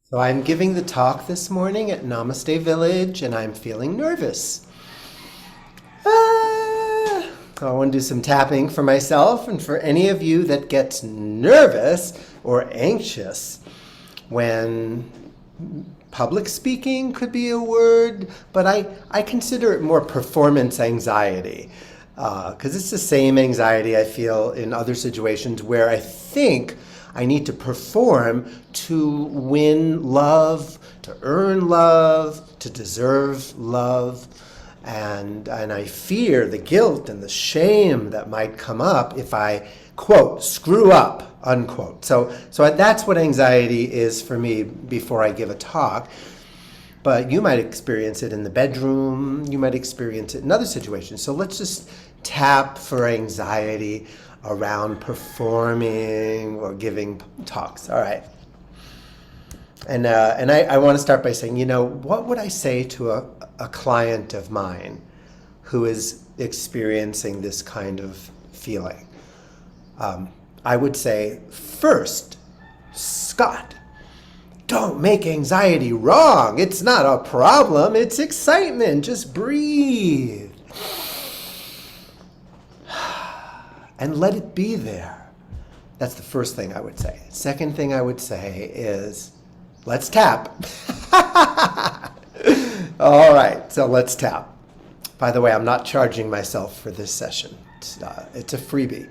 So I'm giving the talk this morning at Namaste Village and I'm feeling nervous. I want to do some tapping for myself and for any of you that gets nervous or anxious when public speaking could be a word, but I consider it more performance anxiety because it's the same anxiety I feel in other situations where I think I need to perform to win love, to earn love, to deserve love. And I fear the guilt and the shame that might come up if I, quote, screw up, unquote. So that's what anxiety is for me before I give a talk. But you might experience it in the bedroom. You might experience it in other situations. So let's just tap for anxiety around performing or giving talks. All right. And I want to start by saying, what would I say to a client of mine who is experiencing this kind of feeling? I would say, first, Scott, don't make anxiety wrong. It's not a problem. It's excitement. Just breathe. And let it be there. That's the first thing I would say. Second thing I would say is, let's tap. All right, so let's tap. By the way, I'm not charging myself for this session. It's a freebie.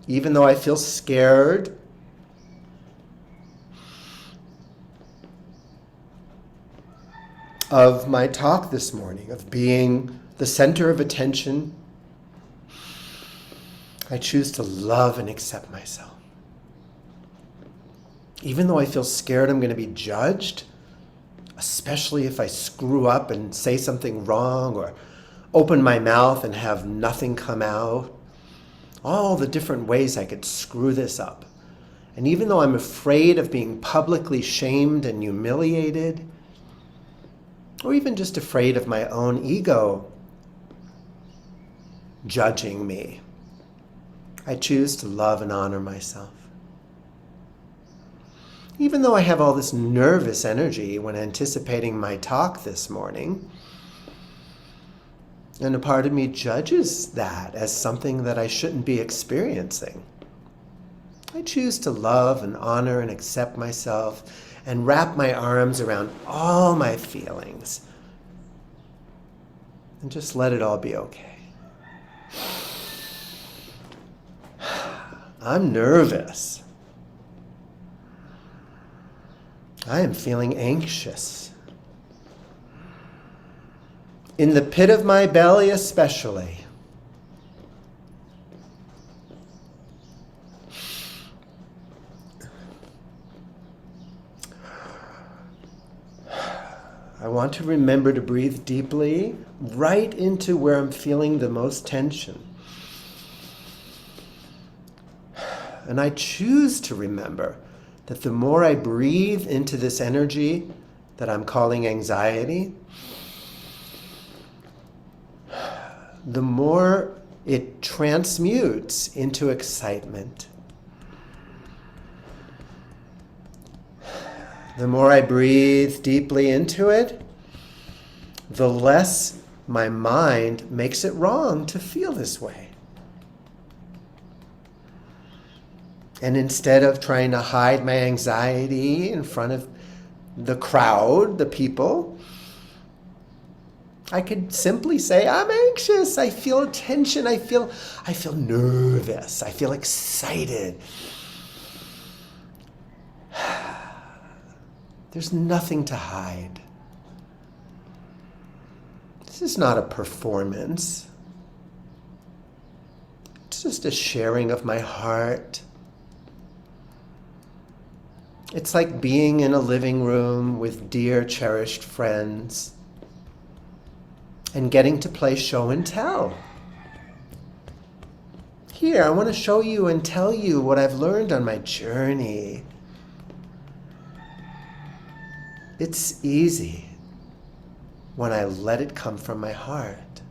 Even though I feel scared, of my talk this morning, of being the center of attention, I choose to love and accept myself. Even though I feel scared I'm going to be judged, especially if I screw up and say something wrong or open my mouth and have nothing come out, all the different ways I could screw this up. And even though I'm afraid of being publicly shamed and humiliated, or even just afraid of my own ego judging me, I choose to love and honor myself. Even though I have all this nervous energy when anticipating my talk this morning, and a part of me judges that as something that I shouldn't be experiencing, I choose to love and honor and accept myself and wrap my arms around all my feelings and just let it all be okay. I'm nervous. I am feeling anxious. In the pit of my belly especially. I want to remember to breathe deeply right into where I'm feeling the most tension. And I choose to remember that the more I breathe into this energy that I'm calling anxiety, the more it transmutes into excitement. The more I breathe deeply into it, the less my mind makes it wrong to feel this way. And instead of trying to hide my anxiety in front of the crowd, the people, I could simply say, I'm anxious, I feel tension, I feel nervous, I feel excited. There's nothing to hide. This is not a performance. It's just a sharing of my heart. It's like being in a living room with dear, cherished friends and getting to play show and tell. Here, I want to show you and tell you what I've learned on my journey. It's easy when I let it come from my heart.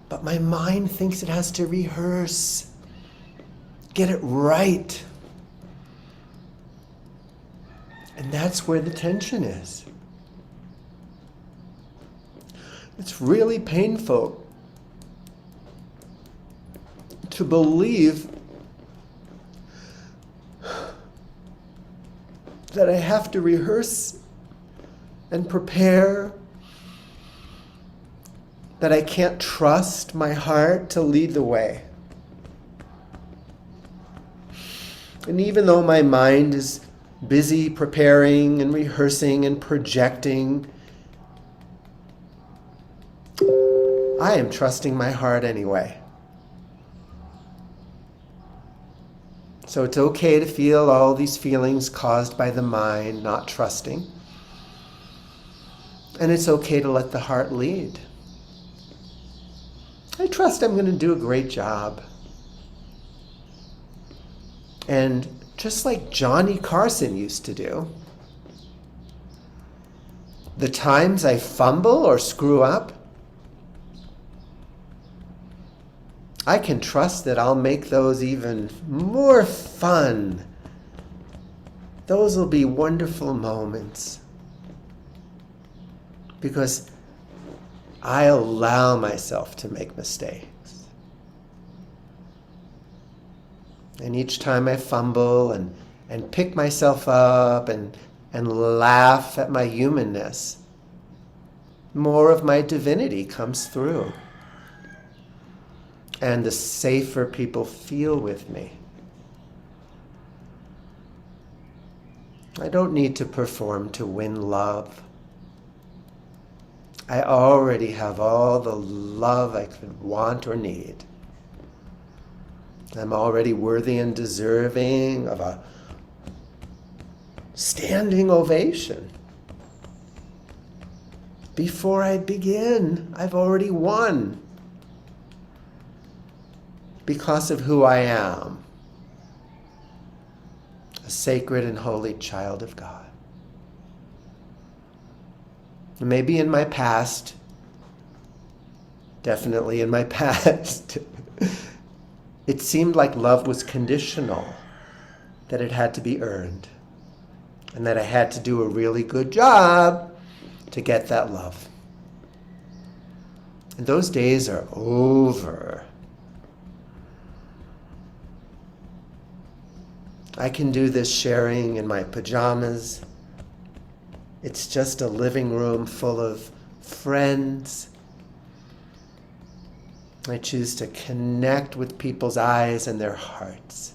But my mind thinks it has to rehearse. get it right. And that's where the tension is. It's really painful to believe that I have to rehearse and prepare, that I can't trust my heart to lead the way. And even though my mind is busy preparing and rehearsing and projecting, I am trusting my heart anyway. So it's okay to feel all these feelings caused by the mind not trusting. And it's okay to let the heart lead. I trust I'm going to do a great job. And just like Johnny Carson used to do, the times I fumble or screw up, I can trust that I'll make those even more fun. Those will be wonderful moments. Because I allow myself to make mistakes. And each time I fumble and pick myself up and laugh at my humanness, more of my divinity comes through. And the safer people feel with me. I don't need to perform to win love. I already have all the love I could want or need. I'm already worthy and deserving of a standing ovation. Before I begin, I've already won. Because of who I am, a sacred and holy child of God. Maybe in my past, definitely in my past, it seemed like love was conditional, that it had to be earned, and that I had to do a really good job to get that love. And those days are over. I can do this sharing in my pajamas. It's just a living room full of friends. I choose to connect with people's eyes and their hearts,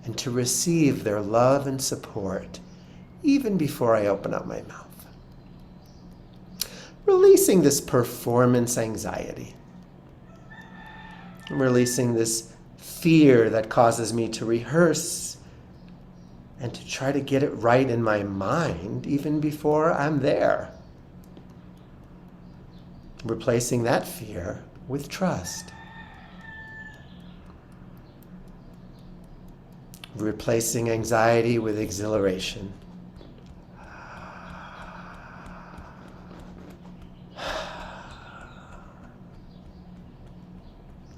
and to receive their love and support even before I open up my mouth. Releasing this performance anxiety. I'm releasing this fear that causes me to rehearse and to try to get it right in my mind even before I'm there. Replacing that fear with trust. Replacing anxiety with exhilaration.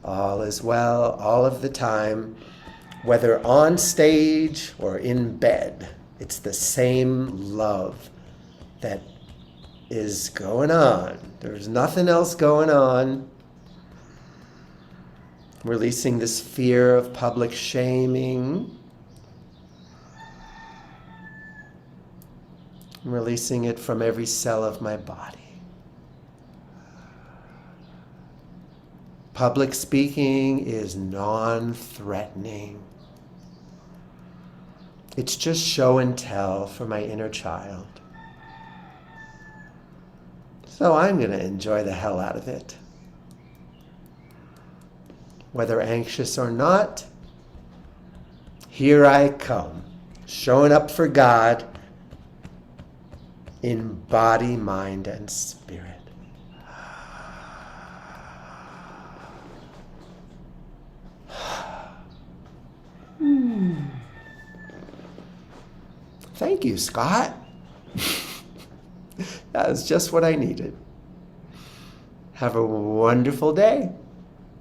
All is well, all of the time, whether on stage or in bed. It's the same love that is going on. There's nothing else going on. Releasing this fear of public shaming. Releasing it from every cell of my body. Public speaking is non-threatening. It's just show and tell for my inner child. So I'm going to enjoy the hell out of it. Whether anxious or not, here I come, showing up for God in body, mind, and spirit. Thank you, Scott. That was just what I needed. Have a wonderful day.